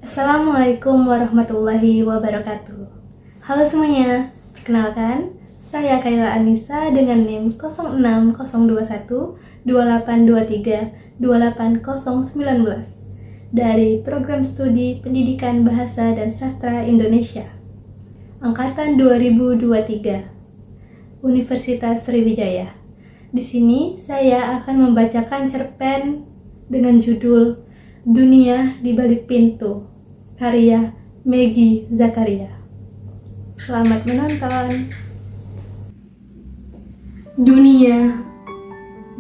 Assalamualaikum warahmatullahi wabarakatuh. Halo semuanya, perkenalkan, saya Kayla Anissa dengan NIM 06021 2823 28019 dari Program Studi Pendidikan Bahasa dan Sastra Indonesia, Angkatan 2023, Universitas Sriwijaya. Di sini saya akan membacakan cerpen dengan judul Dunia di Balik Pintu, karya Meggy Zakaria. Selamat menonton. Dunia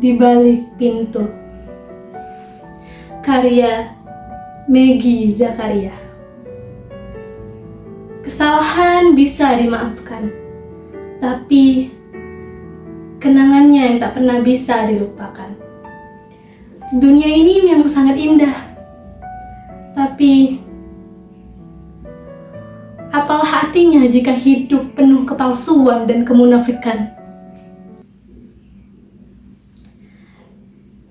di Balik Pintu, karya Meggy Zakaria. Kesalahan bisa dimaafkan, tapi kenangannya yang tak pernah bisa dilupakan. Dunia ini memang sangat indah, tapi apalah artinya jika hidup penuh kepalsuan dan kemunafikan?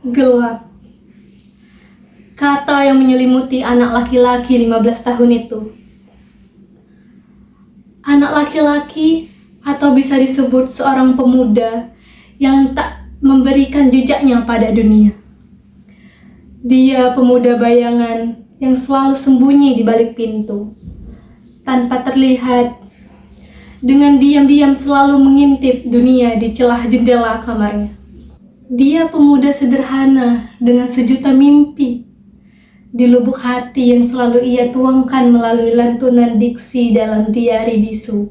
Gelap, kata yang menyelimuti anak laki-laki 15 tahun itu. Anak laki-laki, atau bisa disebut seorang pemuda yang tak memberikan jejaknya pada dunia. Dia pemuda bayangan yang selalu sembunyi di balik pintu, tanpa terlihat, dengan diam-diam selalu mengintip dunia di celah jendela kamarnya. Dia pemuda sederhana dengan sejuta mimpi di lubuk hati yang selalu ia tuangkan melalui lantunan diksi dalam diari bisu,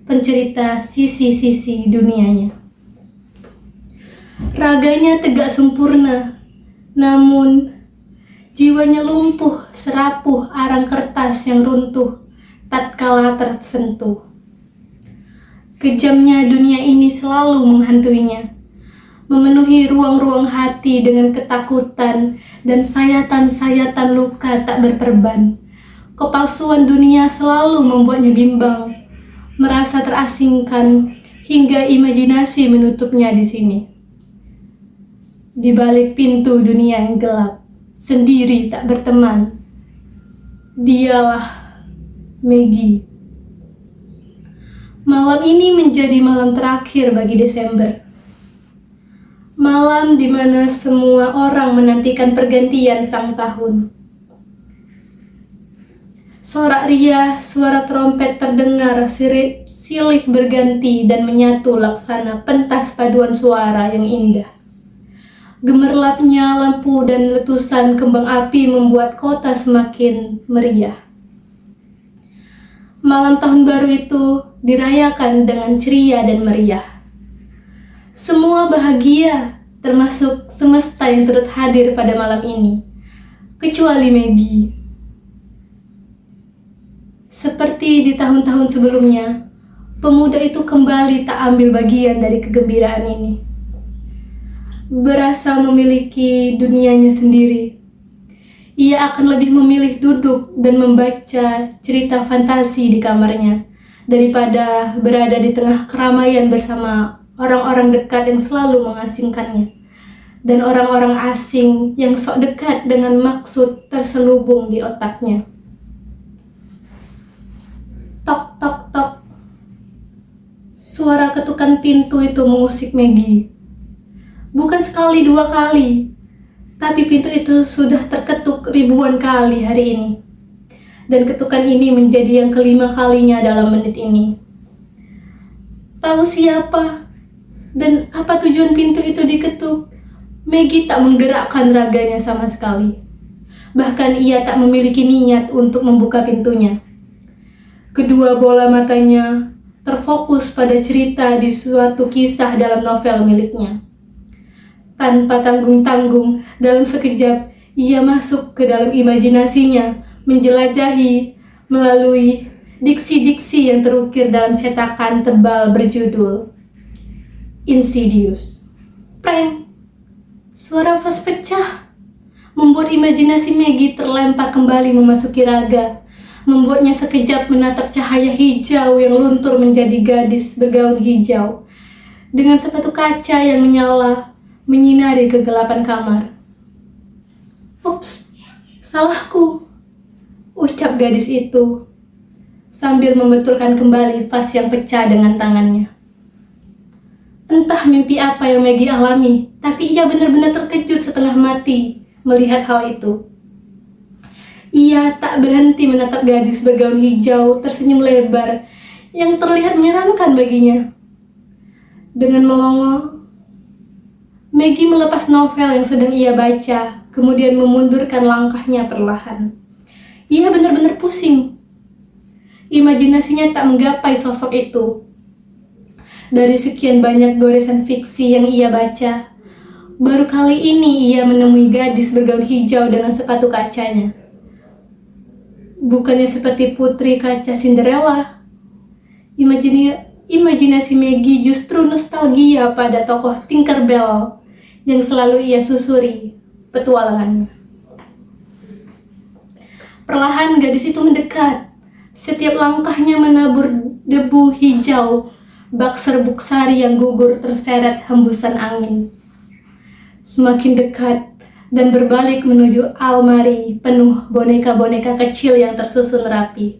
pencerita sisi-sisi dunianya. Raganya tegak sempurna, namun jiwanya lumpuh serapuh arang kertas yang runtuh tatkala tersentuh. Kejamnya dunia ini selalu menghantuinya, memenuhi ruang-ruang hati dengan ketakutan dan sayatan-sayatan luka tak berperban. Kepalsuan dunia selalu membuatnya bimbang, merasa terasingkan, hingga imajinasi menutupnya di sini. Di balik pintu dunia yang gelap, sendiri tak berteman, dialah Meggy. Malam ini menjadi malam terakhir bagi Desember. Malam di mana semua orang menantikan pergantian sang tahun. Sorak ria, suara trompet terdengar silih berganti dan menyatu laksana pentas paduan suara yang indah. Gemerlapnya lampu dan letusan kembang api membuat kota semakin meriah. Malam tahun baru itu dirayakan dengan ceria dan meriah. Semua bahagia, termasuk semesta yang turut hadir pada malam ini, kecuali Meggy. Seperti di tahun-tahun sebelumnya, pemuda itu kembali tak ambil bagian dari kegembiraan ini. Berasa memiliki dunianya sendiri. Ia akan lebih memilih duduk dan membaca cerita fantasi di kamarnya daripada berada di tengah keramaian bersama orang-orang dekat yang selalu mengasingkannya dan orang-orang asing yang sok dekat dengan maksud terselubung di otaknya. Tok tok tok. Suara ketukan pintu itu mengusik Meggy. Bukan sekali dua kali, tapi pintu itu sudah terketuk ribuan kali hari ini. Dan ketukan ini menjadi yang kelima kalinya dalam menit ini. Tahu siapa dan apa tujuan pintu itu diketuk, Meggy tak menggerakkan raganya sama sekali. Bahkan ia tak memiliki niat untuk membuka pintunya. Kedua bola matanya terfokus pada cerita di suatu kisah dalam novel miliknya. Tanpa tanggung-tanggung, dalam sekejap, ia masuk ke dalam imajinasinya, menjelajahi melalui diksi-diksi yang terukir dalam cetakan tebal berjudul Insidious. Preng! Suara vas pecah, membuat imajinasi Meggy terlempar kembali memasuki raga, membuatnya sekejap menatap cahaya hijau yang luntur menjadi gadis bergaun hijau, dengan sepatu kaca yang menyala, menyinari kegelapan kamar. Ups, salahku, ucap menatap gadis itu sambil membetulkan kembali vas yang pecah dengan tangannya. Entah mimpi apa yang Maggie alami, tapi ia benar-benar terkejut setengah mati melihat hal itu. Ia tak berhenti menatap gadis bergaun hijau tersenyum lebar yang terlihat menyeramkan baginya. Dengan melongo, Maggie melepas novel yang sedang ia baca, kemudian memundurkan langkahnya perlahan. Ia benar-benar pusing. Imajinasinya tak menggapai sosok itu. Dari sekian banyak goresan fiksi yang ia baca, baru kali ini ia menemui gadis bergaun hijau dengan sepatu kacanya. Bukannya seperti putri kaca Cinderella. Imajinasi Maggie justru nostalgia pada tokoh Tinkerbell yang selalu ia susuri petualangannya. Perlahan gadis itu mendekat. Setiap langkahnya menabur debu hijau, bak serbuk sari yang gugur terseret hembusan angin. Semakin dekat dan berbalik menuju almari penuh boneka-boneka kecil yang tersusun rapi.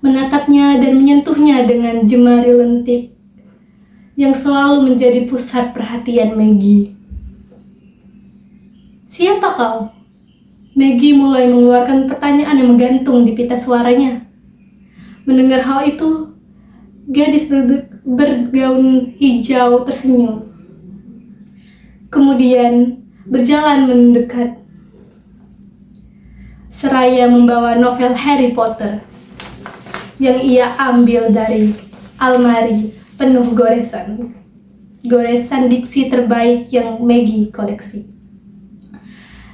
Menatapnya dan menyentuhnya dengan jemari lentik yang selalu menjadi pusat perhatian Maggie. "Siapa kau?" Maggie mulai mengeluarkan pertanyaan yang menggantung di pita suaranya. Mendengar hal itu, gadis bergaun hijau tersenyum. Kemudian berjalan mendekat, seraya membawa novel Harry Potter yang ia ambil dari almari penuh goresan diksi terbaik yang Maggie koleksi.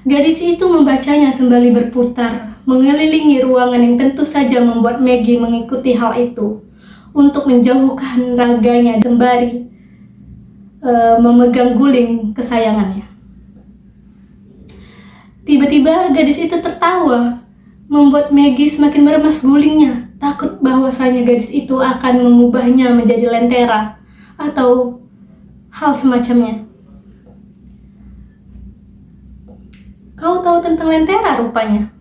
Gadis itu membacanya sembari berputar, mengelilingi ruangan yang tentu saja membuat Maggie mengikuti hal itu untuk menjauhkan raganya sembari memegang guling kesayangannya. Tiba-tiba gadis itu tertawa, membuat Maggie semakin meremas gulingnya, takut bahwasanya gadis itu akan mengubahnya menjadi lentera atau hal semacamnya. "Kau tahu tentang lentera rupanya?"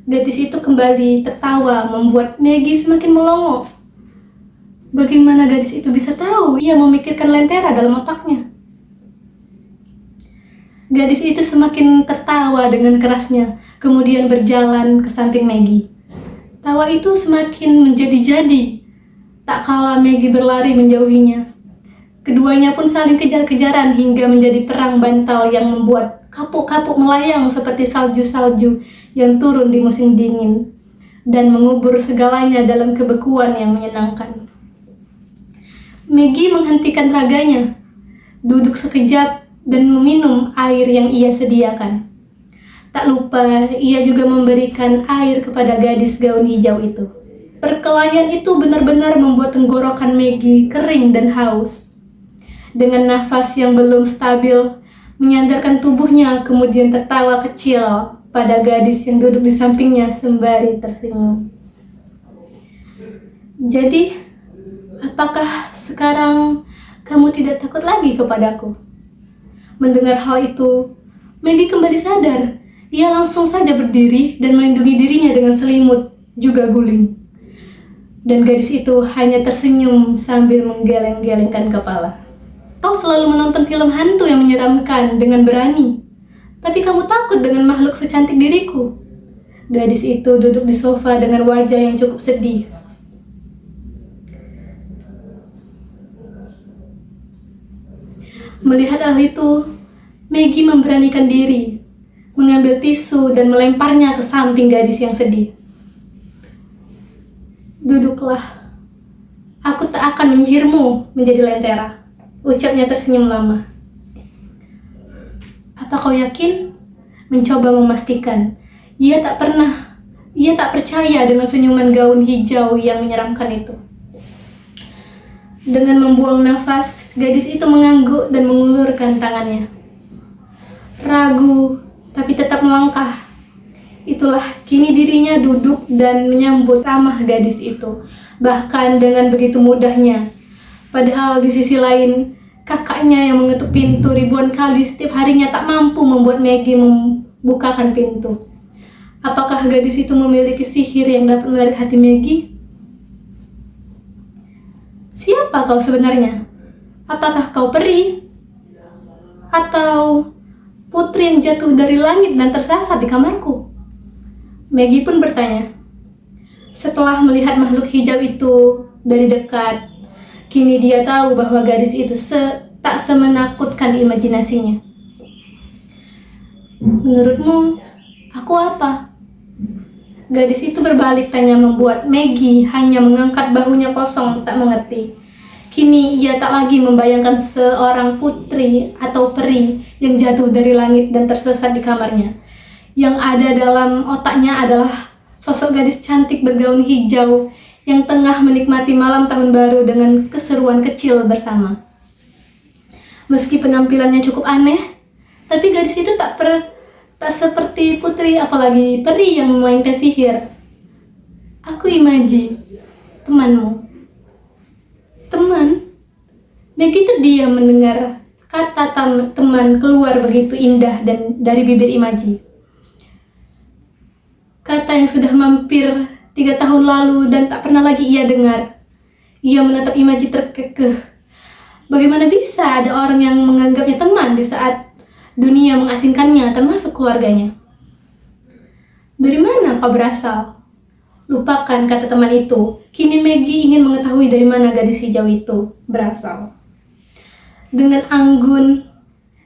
Gadis itu kembali tertawa, membuat Maggie semakin melongo. Bagaimana gadis itu bisa tahu? Ia memikirkan lentera dalam otaknya. Gadis itu semakin tertawa dengan kerasnya, kemudian berjalan ke samping Maggie. Tawa itu semakin menjadi-jadi, tak kala Maggie berlari menjauhinya. Keduanya pun saling kejar-kejaran hingga menjadi perang bantal yang membuat kapuk-kapuk melayang seperti salju-salju yang turun di musim dingin dan mengubur segalanya dalam kebekuan yang menyenangkan. Maggie menghentikan raganya, duduk sekejap dan meminum air yang ia sediakan. Tak lupa, ia juga memberikan air kepada gadis gaun hijau itu. Perkelahian itu benar-benar membuat tenggorokan Maggie kering dan haus. Dengan nafas yang belum stabil, menyandarkan tubuhnya, kemudian tertawa kecil pada gadis yang duduk di sampingnya sembari tersenyum. "Jadi, apakah sekarang kamu tidak takut lagi kepadaku?" Mendengar hal itu, Maggie kembali sadar. Ia langsung saja berdiri dan melindungi dirinya dengan selimut, juga guling. Dan gadis itu hanya tersenyum sambil menggeleng-gelengkan kepala. "Kau selalu menonton film hantu yang menyeramkan dengan berani. Tapi kamu takut dengan makhluk secantik diriku?" Gadis itu duduk di sofa dengan wajah yang cukup sedih. Melihat hal itu, Maggie memberanikan diri, mengambil tisu dan melemparnya ke samping gadis yang sedih. "Duduklah. Aku tak akan menyihirmu menjadi lentera," ucapnya tersenyum lama. "Apa kau yakin?" Mencoba memastikan. Ia tak percaya dengan senyuman gaun hijau yang menyeramkan itu. Dengan membuang nafas, gadis itu mengangguk dan mengulurkan tangannya. Ragu, tapi tetap melangkah. Itulah kini dirinya duduk dan menyambut ramah gadis itu, bahkan dengan begitu mudahnya. Padahal di sisi lain, kakaknya yang mengetuk pintu ribuan kali setiap harinya tak mampu membuat Maggie membukakan pintu. Apakah gadis itu memiliki sihir yang dapat menarik hati Maggie? Siapa kau sebenarnya? Apakah kau peri? Atau putri yang jatuh dari langit dan tersasar di kamarku? Maggie pun bertanya. Setelah melihat makhluk hijau itu dari dekat, kini dia tahu bahwa gadis itu tak semenakutkan imajinasinya. Menurutmu, aku apa? Gadis itu berbalik tanya membuat Maggie hanya mengangkat bahunya kosong tak mengerti. Kini ia tak lagi membayangkan seorang putri atau peri yang jatuh dari langit dan tersesat di kamarnya. Yang ada dalam otaknya adalah sosok gadis cantik bergaun hijau yang tengah menikmati malam tahun baru dengan keseruan kecil bersama. Meski penampilannya cukup aneh, tapi gadis itu tak seperti putri apalagi peri yang memainkan sihir. Aku Imaji, temanmu. Teman? Maggie terdiam mendengar kata teman keluar begitu indah dan dari bibir Imaji. Kata yang sudah mampir 3 tahun lalu dan tak pernah lagi ia dengar. Ia menatap Imaji terkekeh. Bagaimana bisa ada orang yang menganggapnya teman di saat dunia mengasingkannya termasuk keluarganya? Dari mana kau berasal? Lupakan kata teman itu. Kini Maggie ingin mengetahui dari mana gadis hijau itu berasal. Dengan anggun,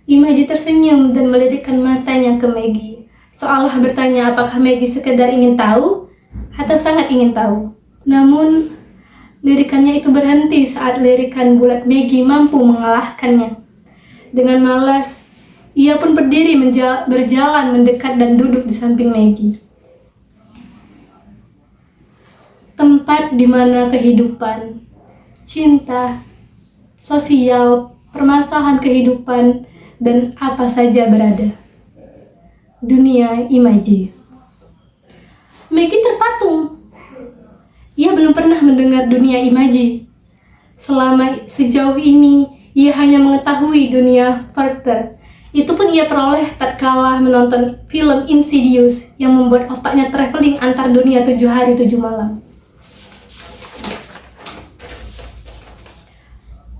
Imaji tersenyum dan melirikkan matanya ke Maggie. Seolah bertanya apakah Maggie sekedar ingin tahu atau sangat ingin tahu. Namun, lirikannya itu berhenti saat lirikan bulat Maggie mampu mengalahkannya. Dengan malas, ia pun berdiri berjalan mendekat dan duduk di samping Maggie. Tempat di mana kehidupan, cinta, sosial, permasalahan kehidupan, dan apa saja berada. Dunia Imaji. Maggie terpatung. Ia belum pernah mendengar dunia Imaji. Sejauh ini, ia hanya mengetahui dunia Werther. Itu pun ia peroleh tatkala menonton film Insidious yang membuat otaknya traveling antar dunia 7 hari 7 malam.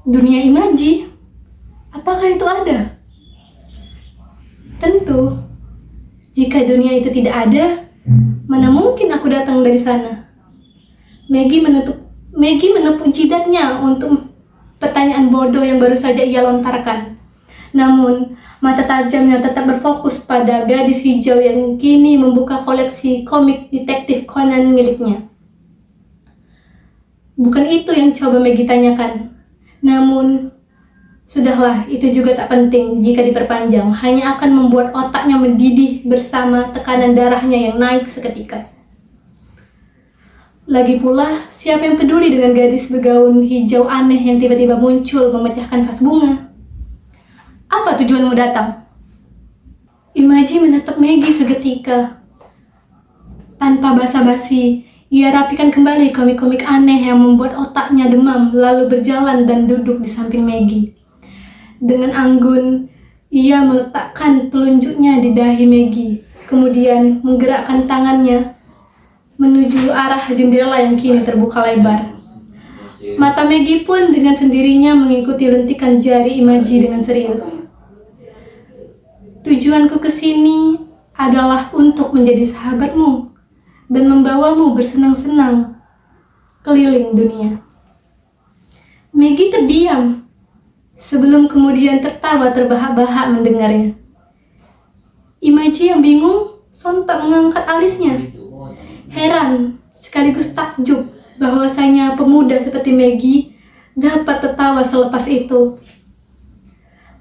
Dunia Imaji? Apakah itu ada? Tentu. Jika dunia itu tidak ada, mana mungkin aku datang dari sana? Maggie menepuk jidatnya untuk pertanyaan bodoh yang baru saja ia lontarkan. Namun, mata tajamnya tetap berfokus pada gadis hijau yang kini membuka koleksi komik detektif Conan miliknya. Bukan itu yang coba Maggie tanyakan. Namun, sudahlah, itu juga tak penting jika diperpanjang. Hanya akan membuat otaknya mendidih bersama tekanan darahnya yang naik seketika. Lagi pula, siapa yang peduli dengan gadis bergaun hijau aneh yang tiba-tiba muncul memecahkan vas bunga? Apa tujuanmu datang? Imaji menatap Maggie seketika. Tanpa basa-basi, ia rapikan kembali komik-komik aneh yang membuat otaknya demam, lalu berjalan dan duduk di samping Maggie. Dengan anggun, ia meletakkan telunjuknya di dahi Maggie, kemudian menggerakkan tangannya menuju arah jendela yang kini terbuka lebar. Mata Maggie pun dengan sendirinya mengikuti lentikan jari Imaji dengan serius. Tujuanku ke sini adalah untuk menjadi sahabatmu dan membawamu bersenang-senang keliling dunia. Maggie terdiam sebelum kemudian tertawa terbahak-bahak mendengarnya. Imaji yang bingung sontak mengangkat alisnya. Heran sekaligus takjub bahwasanya pemuda seperti Maggie dapat tertawa selepas itu.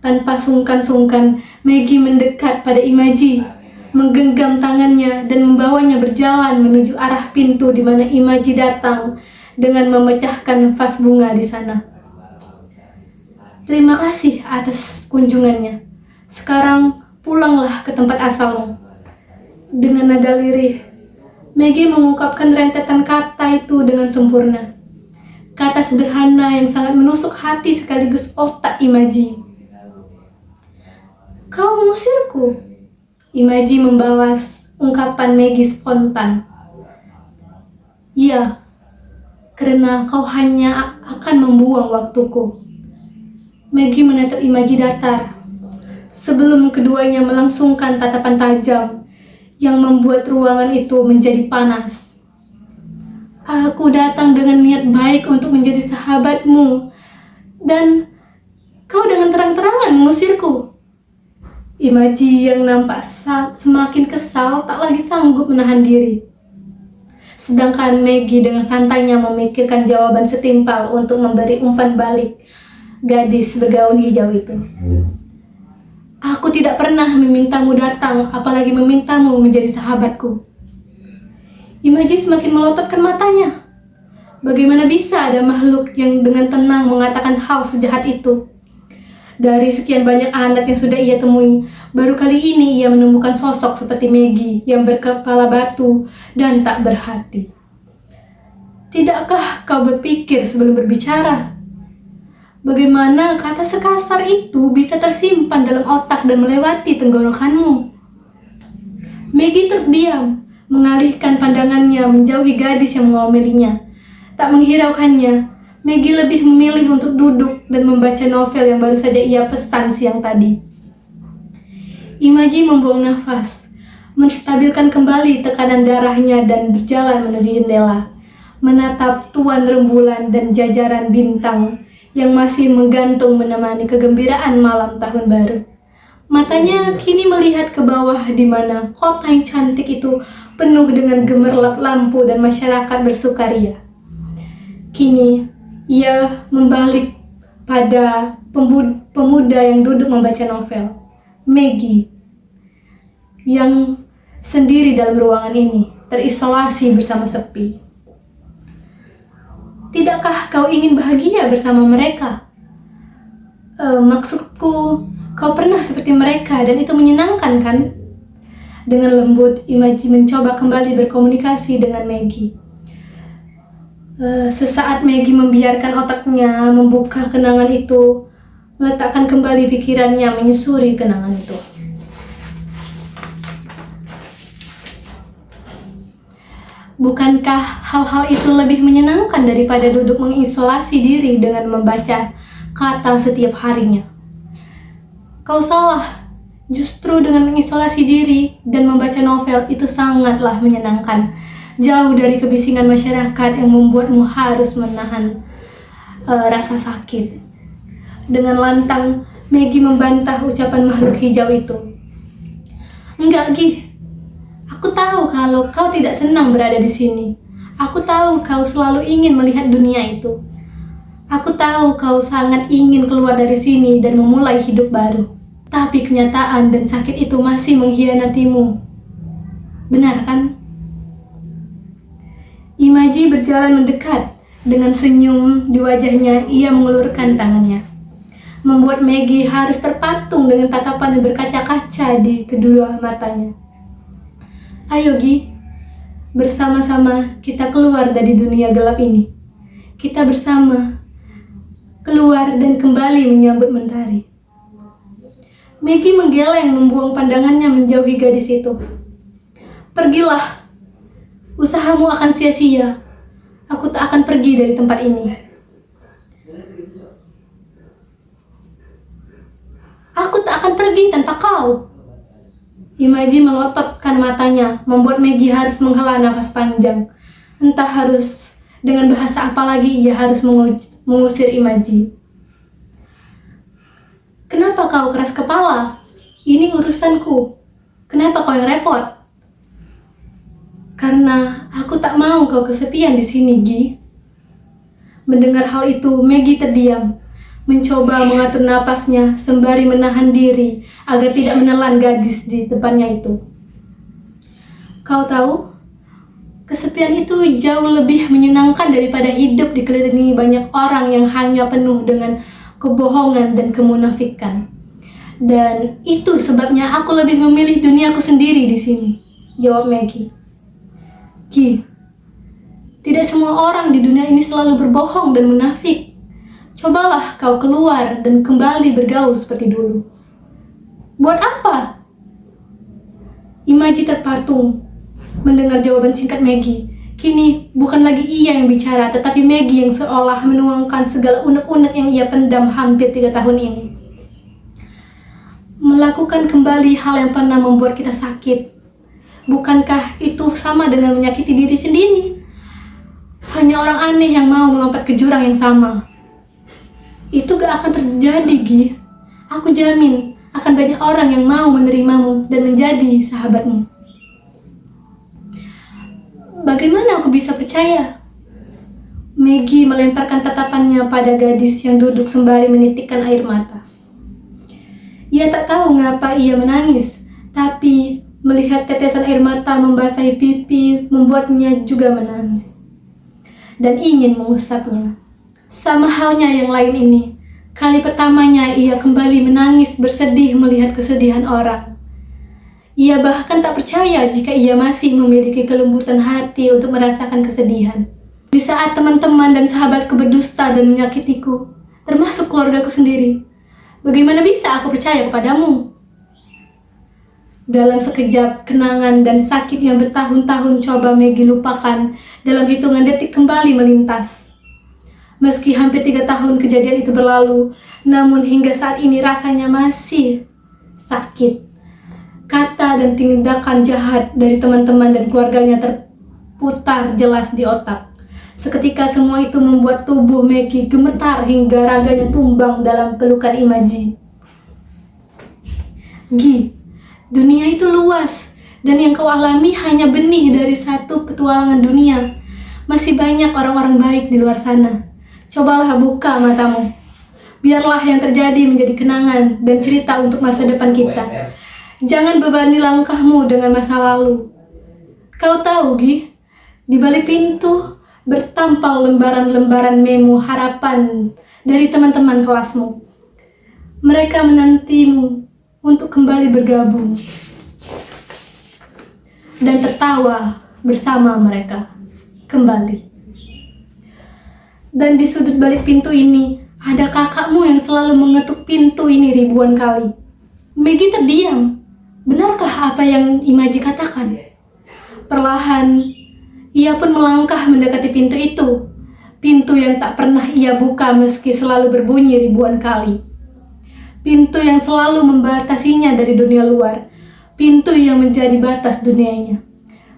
Tanpa sungkan-sungkan, Maggie mendekat pada Imaji, menggenggam tangannya dan membawanya berjalan menuju arah pintu di mana Imaji datang dengan memecahkan vas bunga di sana. Terima kasih atas kunjungannya. Sekarang pulanglah ke tempat asalmu. Dengan nada lirih, Maggie mengungkapkan rentetan kata itu dengan sempurna. Kata sederhana yang sangat menusuk hati sekaligus otak Imaji. Kau mengusirku? Imaji membalas. Ungkapan Maggie spontan. Iya, karena kau hanya akan membuang waktuku. Maggie menatap Imaji datar, sebelum keduanya melangsungkan tatapan tajam yang membuat ruangan itu menjadi panas. Aku datang dengan niat baik untuk menjadi sahabatmu, dan kau dengan terang-terangan mengusirku. Imaji yang nampak semakin kesal tak lagi sanggup menahan diri. Sedangkan Maggie dengan santainya memikirkan jawaban setimpal untuk memberi umpan balik gadis bergaun hijau itu. Aku tidak pernah memintamu datang, apalagi memintamu menjadi sahabatku. Imaji semakin melototkan matanya. Bagaimana bisa ada makhluk yang dengan tenang mengatakan hal sejahat itu? Dari sekian banyak anak yang sudah ia temui, baru kali ini ia menemukan sosok seperti Maggie yang berkepala batu dan tak berhati. Tidakkah kau berpikir sebelum berbicara? Bagaimana kata sekasar itu bisa tersimpan dalam otak dan melewati tenggorokanmu? Maggie terdiam, mengalihkan pandangannya menjauhi gadis yang mengomelinya. Tak menghiraukannya, Maggie lebih memilih untuk duduk dan membaca novel yang baru saja ia pesan siang tadi. Imaji membuang nafas, menstabilkan kembali tekanan darahnya dan berjalan menuju jendela, menatap tuan rembulan dan jajaran bintang yang masih menggantung menemani kegembiraan malam tahun baru. Matanya kini melihat ke bawah di mana kota yang cantik itu penuh dengan gemerlap lampu dan masyarakat bersukaria. Kini ia membalik pada pemuda yang duduk membaca novel, Maggie, yang sendiri dalam ruangan ini, terisolasi bersama sepi. Tidakkah kau ingin bahagia bersama mereka? Maksudku, kau pernah seperti mereka dan itu menyenangkan kan? Dengan lembut, Imaji mencoba kembali berkomunikasi dengan Maggie. Sesaat Maggie membiarkan otaknya membuka kenangan itu, meletakkan kembali pikirannya menyusuri kenangan itu. Bukankah hal-hal itu lebih menyenangkan daripada duduk mengisolasi diri dengan membaca kata setiap harinya? Kau salah. Justru dengan mengisolasi diri dan membaca novel itu sangatlah menyenangkan. Jauh dari kebisingan masyarakat yang membuatmu harus menahan rasa sakit. Dengan lantang, Maggie membantah ucapan makhluk hijau itu. Enggak, Gi. Aku tahu kalau kau tidak senang berada di sini. Aku tahu kau selalu ingin melihat dunia itu. Aku tahu kau sangat ingin keluar dari sini dan memulai hidup baru. Tapi kenyataan dan sakit itu masih mengkhianatimu. Benar kan? Imaji berjalan mendekat. Dengan senyum di wajahnya, ia mengulurkan tangannya, membuat Maggie harus terpatung dengan tatapan yang berkaca-kaca di kedua matanya. Ayo Gi, bersama-sama kita keluar dari dunia gelap ini. Kita bersama keluar dan kembali menyambut mentari. Maggie menggeleng membuang pandangannya menjauhi gadis itu. Pergilah. Usahamu akan sia-sia. Aku tak akan pergi dari tempat ini. Aku tak akan pergi tanpa kau. Imaji melototkan matanya, membuat Maggie harus menghela nafas panjang. Entah harus dengan bahasa apa lagi ia harus mengusir Imaji. Kenapa kau keras kepala? Ini urusanku. Kenapa kau yang repot? Karena aku tak mau kau kesepian di sini, Gi. Mendengar hal itu, Maggie terdiam, mencoba mengatur napasnya sembari menahan diri agar tidak menelan gadis di depannya itu. Kau tahu, kesepian itu jauh lebih menyenangkan daripada hidup dikelilingi banyak orang yang hanya penuh dengan kebohongan dan kemunafikan. Dan itu sebabnya aku lebih memilih duniaku sendiri di sini, jawab Maggie. Gi, tidak semua orang di dunia ini selalu berbohong dan munafik. Cobalah kau keluar dan kembali bergaul seperti dulu. Buat apa? Imaji terpatung mendengar jawaban singkat Maggie. Kini bukan lagi ia yang bicara, tetapi Maggie yang seolah menuangkan segala unek-unek yang ia pendam hampir 3 tahun ini. Melakukan kembali hal yang pernah membuat kita sakit. Bukankah itu sama dengan menyakiti diri sendiri? Hanya orang aneh yang mau melompat ke jurang yang sama. Itu gak akan terjadi, Gi. Aku jamin akan banyak orang yang mau menerimamu dan menjadi sahabatmu. Bagaimana aku bisa percaya? Maggie melemparkan tatapannya pada gadis yang duduk sembari menitikkan air mata. Ia tak tahu mengapa ia menangis, tapi melihat tetesan air mata membasahi pipi membuatnya juga menangis. Dan ingin mengusapnya. Sama halnya yang lain ini. Kali pertamanya ia kembali menangis bersedih melihat kesedihan orang. Ia bahkan tak percaya jika ia masih memiliki kelembutan hati untuk merasakan kesedihan. Di saat teman-teman dan sahabatku berdusta dan menyakitiku, termasuk keluargaku sendiri, bagaimana bisa aku percaya kepadamu? Dalam sekejap, kenangan dan sakit yang bertahun-tahun coba Maggie lupakan dalam hitungan detik kembali melintas. Meski hampir 3 tahun kejadian itu berlalu, namun hingga saat ini rasanya masih sakit. Kata dan tindakan jahat dari teman-teman dan keluarganya terputar jelas di otak. Seketika semua itu membuat tubuh Maggie gemetar hingga raganya tumbang dalam pelukan Imaji. Gi, dunia itu luas, dan yang kau alami hanya benih dari satu petualangan dunia. Masih banyak orang-orang baik di luar sana. Cobalah buka matamu. Biarlah yang terjadi menjadi kenangan dan cerita untuk masa depan kita. Jangan bebani langkahmu dengan masa lalu. Kau tahu, Gi, di balik pintu bertampal lembaran-lembaran memo harapan dari teman-teman kelasmu. Mereka menantimu untuk kembali bergabung dan tertawa bersama mereka kembali. Dan di sudut balik pintu ini ada kakakmu yang selalu mengetuk pintu ini ribuan kali. Maggie terdiam. Benarkah apa yang Imaji katakan? Perlahan, ia pun melangkah mendekati pintu itu. Pintu yang tak pernah ia buka meski selalu berbunyi ribuan kali. Pintu yang selalu membatasinya dari dunia luar. Pintu yang menjadi batas dunianya.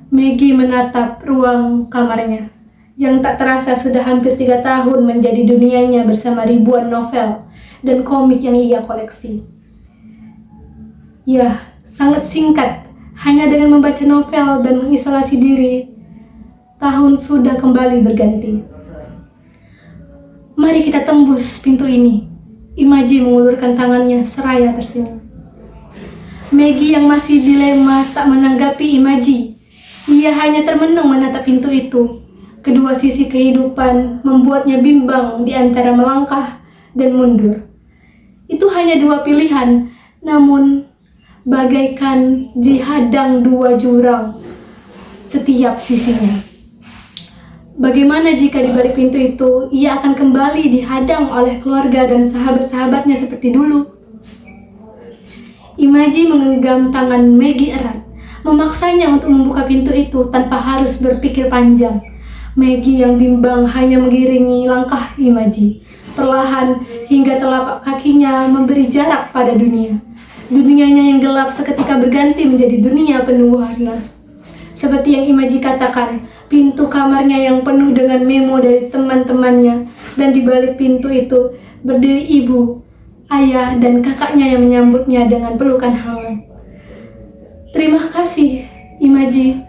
Maggie menatap ruang kamarnya, yang tak terasa sudah hampir 3 tahun menjadi dunianya bersama ribuan novel dan komik yang ia koleksi. Ya, sangat singkat, hanya dengan membaca novel dan mengisolasi diri, tahun sudah kembali berganti. Mari kita tembus pintu ini. Imaji mengulurkan tangannya seraya tersenyum. Maggie yang masih dilema tak menanggapi Imaji. Ia hanya termenung menatap pintu itu. Kedua sisi kehidupan membuatnya bimbang di antara melangkah dan mundur. Itu hanya 2 pilihan, namun bagaikan dihadang 2 jurang setiap sisinya. Bagaimana jika di balik pintu itu ia akan kembali dihadang oleh keluarga dan sahabat-sahabatnya seperti dulu? Imaji menggenggam tangan Maggie erat, memaksanya untuk membuka pintu itu tanpa harus berpikir panjang. Maggie yang bimbang hanya mengiringi langkah Imaji, perlahan hingga telapak kakinya memberi jarak pada dunia. Dunianya yang gelap seketika berganti menjadi dunia penuh warna. Seperti yang Imaji katakan, pintu kamarnya yang penuh dengan memo dari teman-temannya, dan di balik pintu itu berdiri ibu, ayah, dan kakaknya yang menyambutnya dengan pelukan hangat. Terima kasih, Imaji.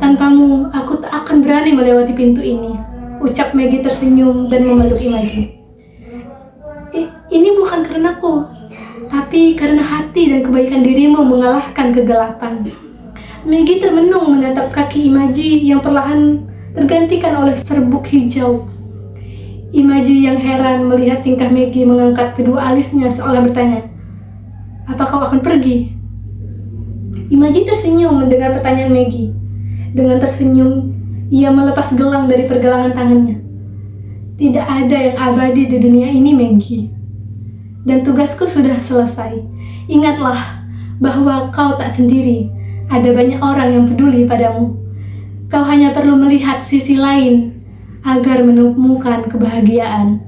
Tanpamu, aku tak akan berani melewati pintu ini, ucap Maggie tersenyum dan memeluk Imaji. Ini bukan karenaku, tapi karena hati dan kebaikan dirimu mengalahkan kegelapan. Maggie termenung menatap kaki Imaji yang perlahan tergantikan oleh serbuk hijau. Imaji yang heran melihat tingkah Maggie mengangkat kedua alisnya seolah bertanya, "Apa kau akan pergi?" Imaji tersenyum mendengar pertanyaan Maggie. Dengan tersenyum, ia melepas gelang dari pergelangan tangannya. Tidak ada yang abadi di dunia ini, Maggie. Dan tugasku sudah selesai. Ingatlah bahwa kau tak sendiri. Ada banyak orang yang peduli padamu. Kau hanya perlu melihat sisi lain agar menemukan kebahagiaan.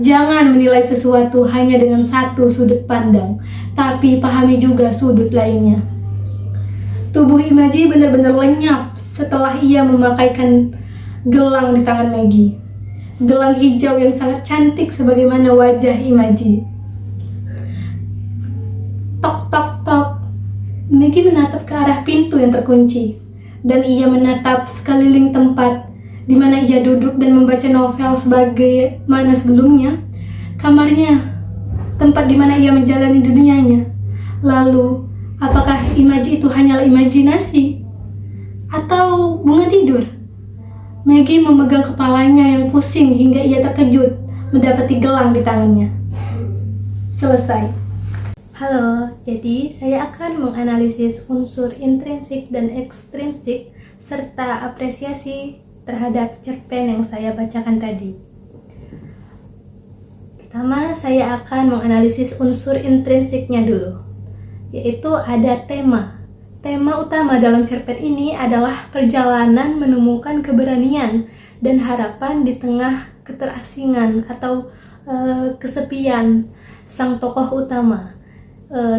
Jangan menilai sesuatu hanya dengan satu sudut pandang, tapi pahami juga sudut lainnya. Tubuh Imaji benar-benar lenyap setelah ia memakaikan gelang di tangan Maggie. Gelang hijau yang sangat cantik sebagaimana wajah Imaji. Tok tok tok. Maggie menatap ke arah pintu yang terkunci, dan ia menatap sekeliling tempat di mana ia duduk dan membaca novel sebagaimana sebelumnya. Kamarnya, tempat di mana ia menjalani dunianya. Lalu, apakah Imaji itu hanyalah imajinasi? Atau bunga tidur? Maggie memegang kepalanya yang pusing hingga ia terkejut mendapati gelang di tangannya. Selesai. Halo, jadi saya akan menganalisis unsur intrinsik dan ekstrinsik serta apresiasi terhadap cerpen yang saya bacakan tadi. Pertama, saya akan menganalisis unsur intrinsiknya dulu, yaitu ada tema. Tema utama dalam cerpen ini adalah perjalanan menemukan keberanian dan harapan di tengah keterasingan atau kesepian sang tokoh utama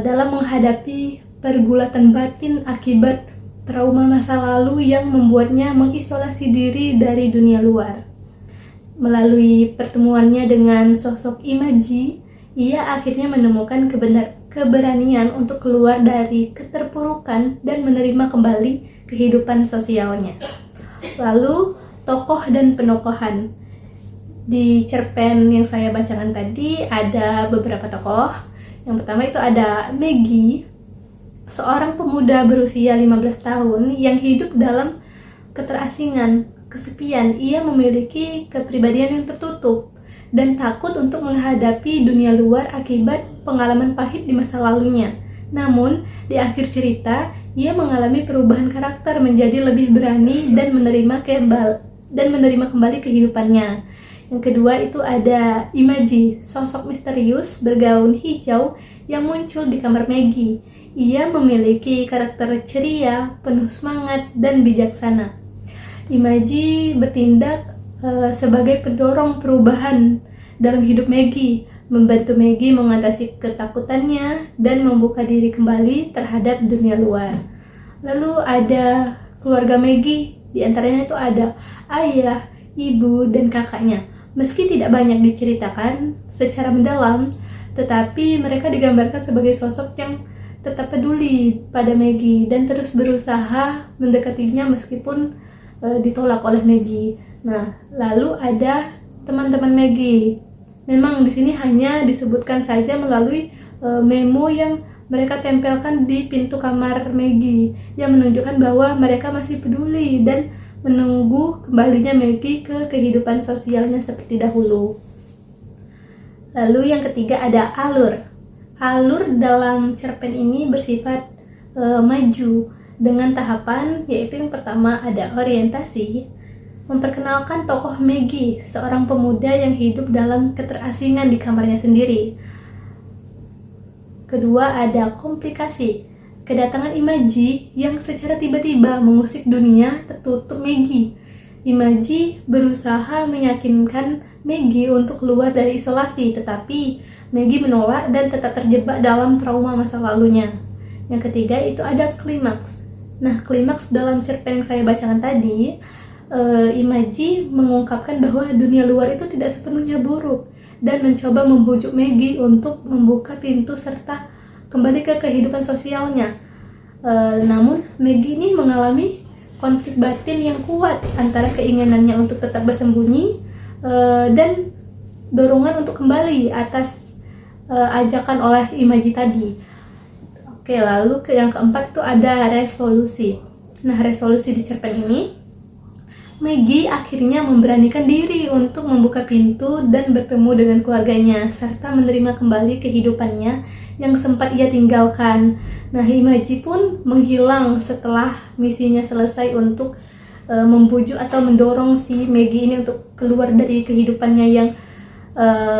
dalam menghadapi pergulatan batin akibat trauma masa lalu yang membuatnya mengisolasi diri dari dunia luar. Melalui pertemuannya dengan sosok Imaji, ia akhirnya menemukan keberanian untuk keluar dari keterpurukan dan menerima kembali kehidupan sosialnya. Lalu, tokoh dan penokohan. Di cerpen yang saya bacakan tadi ada beberapa tokoh. Yang pertama itu ada Maggie, seorang pemuda berusia 15 tahun yang hidup dalam keterasingan, kesepian. Ia memiliki kepribadian yang tertutup dan takut untuk menghadapi dunia luar akibat pengalaman pahit di masa lalunya. Namun, di akhir cerita, ia mengalami perubahan karakter menjadi lebih berani dan menerima kembali kehidupannya. Yang kedua itu ada Imaji, sosok misterius bergaun hijau yang muncul di kamar Maggie. Ia memiliki karakter ceria, penuh semangat, dan bijaksana. Imaji bertindak sebagai pendorong perubahan dalam hidup Maggie, membantu Maggie mengatasi ketakutannya dan membuka diri kembali terhadap dunia luar. Lalu ada keluarga Maggie, di antaranya itu ada ayah, ibu, dan kakaknya. Meski tidak banyak diceritakan secara mendalam, tetapi mereka digambarkan sebagai sosok yang tetap peduli pada Maggie dan terus berusaha mendekatinya meskipun ditolak oleh Maggie. Nah, lalu ada teman-teman Maggie. Memang di sini hanya disebutkan saja melalui memo yang mereka tempelkan di pintu kamar Maggie yang menunjukkan bahwa mereka masih peduli dan menunggu kembalinya Maggie ke kehidupan sosialnya seperti dahulu. Lalu yang ketiga ada alur. Alur dalam cerpen ini bersifat maju dengan tahapan, yaitu yang pertama ada orientasi, memperkenalkan tokoh Maggie, seorang pemuda yang hidup dalam keterasingan di kamarnya sendiri. Kedua ada komplikasi, kedatangan Imaji yang secara tiba-tiba mengusik dunia tertutup Maggie. Imaji berusaha meyakinkan Maggie untuk keluar dari isolasi, tetapi Maggie menolak dan tetap terjebak dalam trauma masa lalunya. Yang ketiga itu ada klimaks. Nah, klimaks dalam cerpen yang saya bacakan tadi, Imaji mengungkapkan bahwa dunia luar itu tidak sepenuhnya buruk dan mencoba membujuk Maggie untuk membuka pintu serta kembali ke kehidupan sosialnya. Namun Maggie ini mengalami konflik batin yang kuat antara keinginannya untuk tetap bersembunyi dan dorongan untuk kembali atas ajakan oleh Imaji tadi. Oke, lalu yang keempat itu ada resolusi. Nah, resolusi di cerpen ini, Maggie akhirnya memberanikan diri untuk membuka pintu dan bertemu dengan keluarganya serta menerima kembali kehidupannya yang sempat ia tinggalkan. Nah, Imaji pun menghilang setelah misinya selesai untuk membujuk atau mendorong si Maggie ini untuk keluar dari kehidupannya yang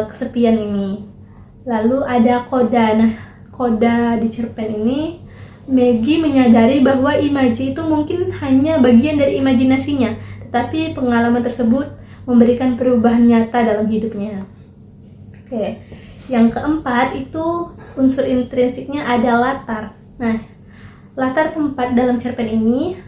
kesepian ini. Lalu ada koda. Nah, koda di cerpen ini Maggie menyadari bahwa imaji itu mungkin hanya bagian dari imajinasinya, tetapi pengalaman tersebut memberikan perubahan nyata dalam hidupnya. Oke, yang keempat itu unsur intrinsiknya ada latar. Nah, latar tempat dalam cerpen ini,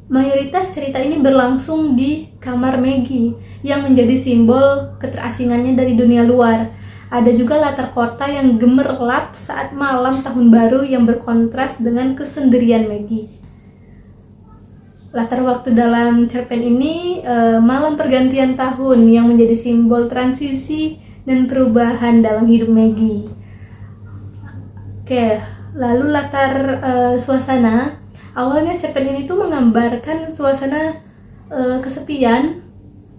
mayoritas cerita ini berlangsung di kamar Maggie yang menjadi simbol keterasingannya dari dunia luar. Ada juga latar kota yang gemerlap saat malam tahun baru yang berkontras dengan kesendirian Maggie. Latar waktu dalam cerpen ini malam pergantian tahun yang menjadi simbol transisi dan perubahan dalam hidup Maggie. Oke, lalu latar suasana. Awalnya cerpen ini tuh menggambarkan suasana kesepian,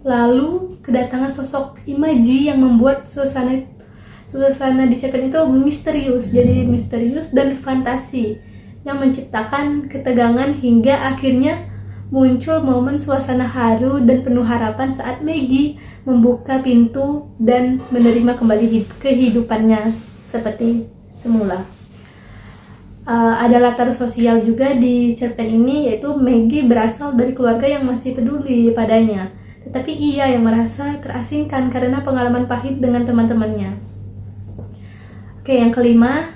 lalu kedatangan sosok Imaji yang membuat suasana di cerpen itu misterius, jadi misterius dan fantasi yang menciptakan ketegangan hingga akhirnya muncul momen suasana haru dan penuh harapan saat Maggie membuka pintu dan menerima kembali kehidupannya seperti semula. Ada latar sosial juga di cerpen ini, yaitu Maggie berasal dari keluarga yang masih peduli padanya, tetapi ia yang merasa terasingkan karena pengalaman pahit dengan teman-temannya. Oke, yang kelima,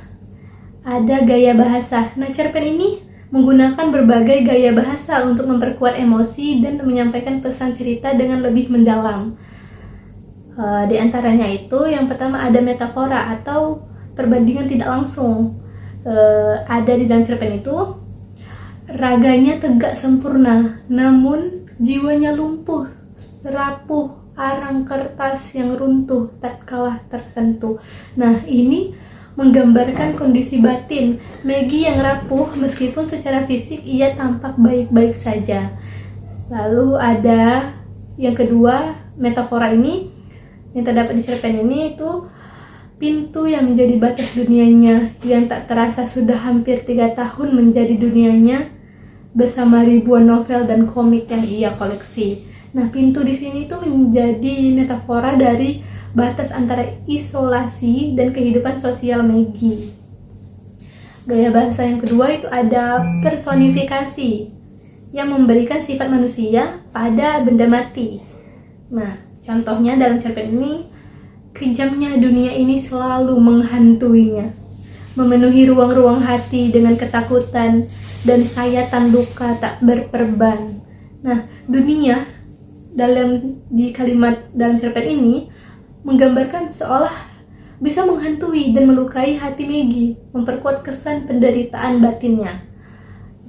ada gaya bahasa. Nah, cerpen ini menggunakan berbagai gaya bahasa untuk memperkuat emosi dan menyampaikan pesan cerita dengan lebih mendalam. Di antaranya itu, yang pertama ada metafora atau perbandingan tidak langsung. Ada di dalam cerpen itu, raganya tegak sempurna, namun jiwanya lumpuh, rapuh, arang kertas yang runtuh tatkala tersentuh. Nah, ini menggambarkan kondisi batin Maggie yang rapuh meskipun secara fisik ia tampak baik-baik saja. Lalu ada yang kedua, metafora ini yang terdapat di cerpen ini itu pintu yang menjadi batas dunianya yang tak terasa sudah hampir 3 tahun menjadi dunianya bersama ribuan novel dan komik yang ia koleksi. Nah, pintu di sini tuh menjadi metafora dari batas antara isolasi dan kehidupan sosial Maggie. Gaya bahasa yang kedua itu ada personifikasi yang memberikan sifat manusia pada benda mati. Nah, contohnya dalam cerpen ini, kejamnya dunia ini selalu menghantuinya, memenuhi ruang-ruang hati dengan ketakutan dan sayatan luka tak berperban. Nah, dunia di kalimat dalam cerpen ini menggambarkan seolah bisa menghantui dan melukai hati Maggie, memperkuat kesan penderitaan batinnya.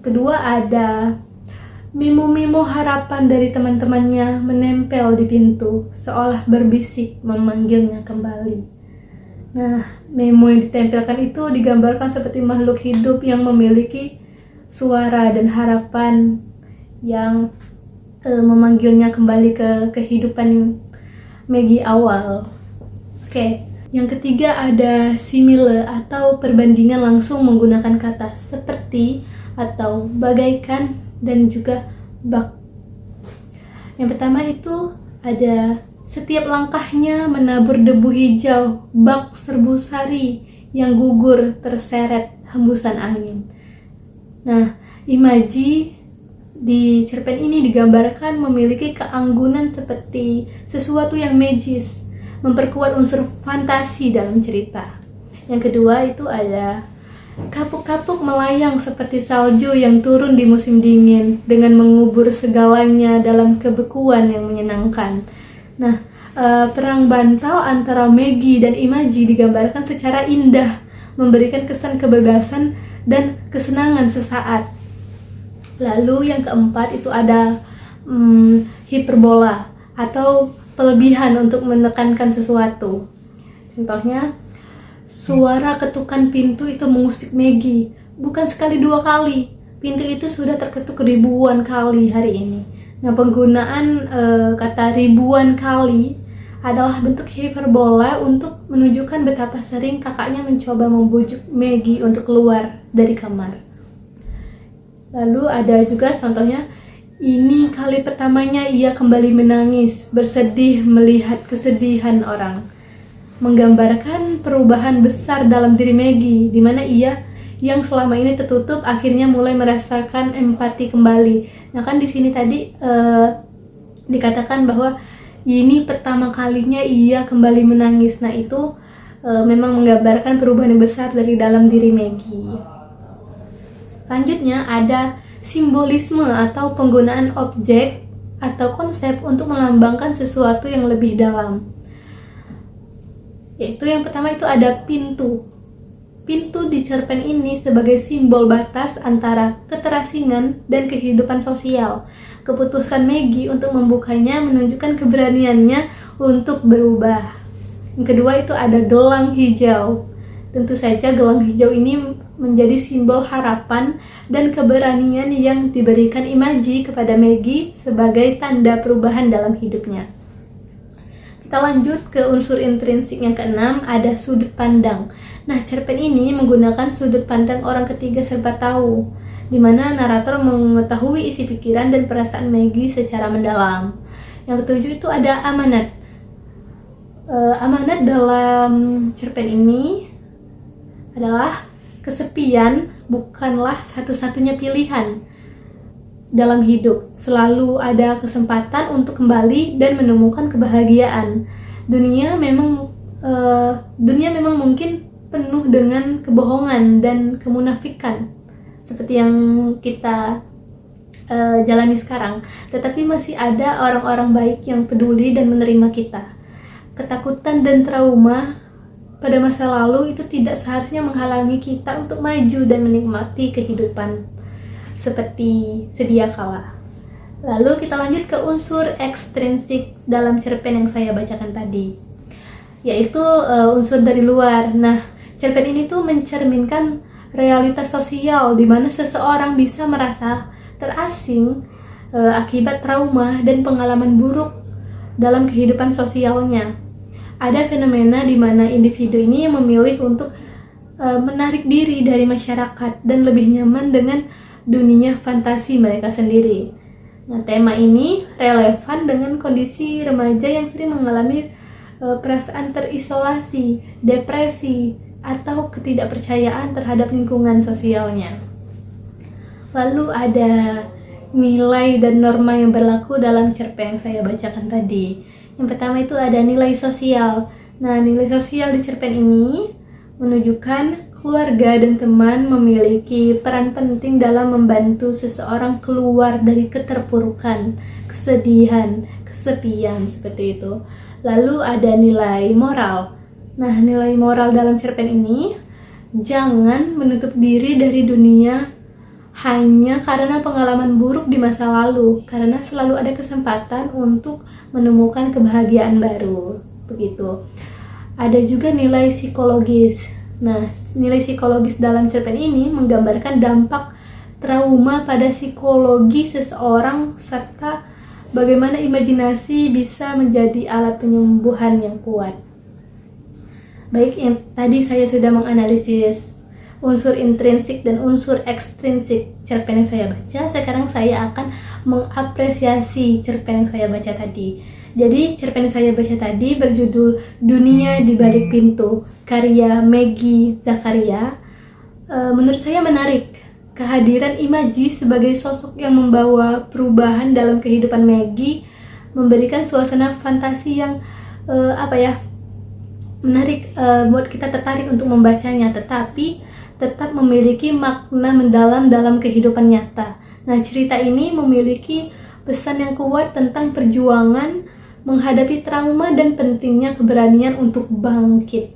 Kedua, ada memo-memo harapan dari teman-temannya menempel di pintu, seolah berbisik memanggilnya kembali. Nah, memo yang ditempelkan itu digambarkan seperti makhluk hidup yang memiliki suara dan harapan yang memanggilnya kembali ke kehidupan Maggie awal. Oke, yang ketiga ada simile atau perbandingan langsung menggunakan kata seperti atau bagaikan dan juga bak. Yang pertama itu ada setiap langkahnya menabur debu hijau, bak serbu sari yang gugur terseret hembusan angin. Nah, Imaji di cerpen ini digambarkan memiliki keanggunan seperti sesuatu yang magis, memperkuat unsur fantasi dalam cerita. Yang kedua itu ada kapuk-kapuk melayang seperti salju yang turun di musim dingin dengan mengubur segalanya dalam kebekuan yang menyenangkan. Nah, perang bantal antara Maggie dan Imaji digambarkan secara indah, memberikan kesan kebebasan dan kesenangan sesaat. Lalu yang keempat itu ada hiperbola atau pelebihan untuk menekankan sesuatu. Contohnya, suara ketukan pintu itu mengusik Maggie. Bukan sekali 2 kali, pintu itu sudah terketuk ribuan kali hari ini. Nah, penggunaan kata ribuan kali adalah bentuk hiperbola untuk menunjukkan betapa sering kakaknya mencoba membujuk Maggie untuk keluar dari kamar. Lalu ada juga contohnya, ini kali pertamanya ia kembali menangis, bersedih melihat kesedihan orang. Menggambarkan perubahan besar dalam diri Maggie, di mana ia yang selama ini tertutup akhirnya mulai merasakan empati kembali. Nah kan di sini tadi dikatakan bahwa ini pertama kalinya ia kembali menangis. Nah itu memang menggambarkan perubahan yang besar dari dalam diri Maggie. Selanjutnya ada simbolisme atau penggunaan objek atau konsep untuk melambangkan sesuatu yang lebih dalam. Yaitu yang pertama itu ada pintu. Pintu di cerpen ini sebagai simbol batas antara keterasingan dan kehidupan sosial. Keputusan Maggie untuk membukanya menunjukkan keberaniannya untuk berubah. Yang kedua itu ada gelang hijau. Tentu saja gelang hijau ini menjadi simbol harapan dan keberanian yang diberikan Imaji kepada Maggie sebagai tanda perubahan dalam hidupnya. Kita lanjut ke unsur intrinsik yang keenam, ada sudut pandang. Nah, cerpen ini menggunakan sudut pandang orang ketiga serba tahu, di mana narator mengetahui isi pikiran dan perasaan Maggie secara mendalam. Yang ketujuh itu ada amanat. Amanat dalam cerpen ini adalah kesepian bukanlah satu-satunya pilihan dalam hidup. Selalu ada kesempatan untuk kembali dan menemukan kebahagiaan. Dunia memang mungkin penuh dengan kebohongan dan kemunafikan seperti yang kita jalani sekarang. Tetapi masih ada orang-orang baik yang peduli dan menerima kita. Ketakutan dan trauma pada masa lalu itu tidak seharusnya menghalangi kita untuk maju dan menikmati kehidupan seperti sedia kala. Lalu kita lanjut ke unsur ekstrinsik dalam cerpen yang saya bacakan tadi, yaitu unsur dari luar. Nah, cerpen ini tuh mencerminkan realitas sosial di mana seseorang bisa merasa terasing akibat trauma dan pengalaman buruk dalam kehidupan sosialnya. Ada fenomena di mana individu ini memilih untuk menarik diri dari masyarakat dan lebih nyaman dengan dunia fantasi mereka sendiri. Nah, tema ini relevan dengan kondisi remaja yang sering mengalami perasaan terisolasi, depresi, atau ketidakpercayaan terhadap lingkungan sosialnya. Lalu ada nilai dan norma yang berlaku dalam cerpen yang saya bacakan tadi. Yang pertama itu ada nilai sosial. Nah, nilai sosial di cerpen ini menunjukkan keluarga dan teman memiliki peran penting dalam membantu seseorang keluar dari keterpurukan, kesedihan, kesepian, seperti itu. Lalu ada nilai moral. Nah, nilai moral dalam cerpen ini, jangan menutup diri dari dunia hanya karena pengalaman buruk di masa lalu, karena selalu ada kesempatan untuk menemukan kebahagiaan baru. Begitu. Ada juga nilai psikologis. Nah, nilai psikologis dalam cerpen ini menggambarkan dampak trauma pada psikologi seseorang serta bagaimana imajinasi bisa menjadi alat penyembuhan yang kuat. Baik, yang tadi saya sudah menganalisis unsur intrinsik dan unsur ekstrinsik cerpen yang saya baca. Sekarang saya akan mengapresiasi cerpen yang saya baca tadi. Jadi cerpen yang saya baca tadi berjudul Dunia di Balik Pintu, karya Maggie Zakaria. Menurut saya menarik. Kehadiran Imaji sebagai sosok yang membawa perubahan dalam kehidupan Maggie memberikan suasana fantasi yang menarik, buat kita tertarik untuk membacanya, tetapi tetap memiliki makna mendalam dalam kehidupan nyata. Nah, cerita ini memiliki pesan yang kuat tentang perjuangan menghadapi trauma dan pentingnya keberanian untuk bangkit.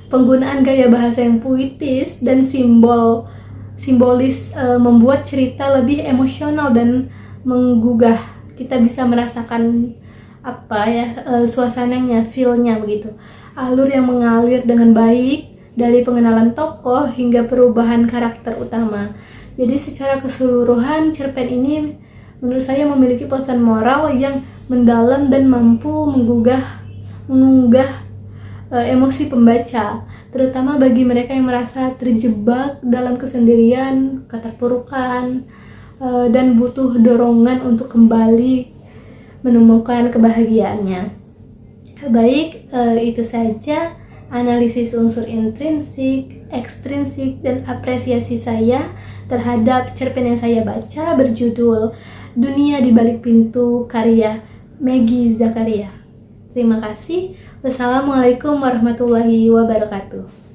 Penggunaan gaya bahasa yang puitis dan simbolis membuat cerita lebih emosional dan menggugah. Kita bisa merasakan suasananya, feel-nya begitu. Alur yang mengalir dengan baik dari pengenalan tokoh hingga perubahan karakter utama. Jadi secara keseluruhan cerpen ini menurut saya memiliki pesan moral yang mendalam dan mampu mengunggah emosi pembaca, terutama bagi mereka yang merasa terjebak dalam kesendirian, keterpurukan, dan butuh dorongan untuk kembali menemukan kebahagiaannya. Baik, itu saja analisis unsur intrinsik ekstrinsik dan apresiasi saya terhadap cerpen yang saya baca berjudul Dunia di Balik Pintu karya Maggie Zakaria. Terima kasih. Wassalamualaikum warahmatullahi wabarakatuh.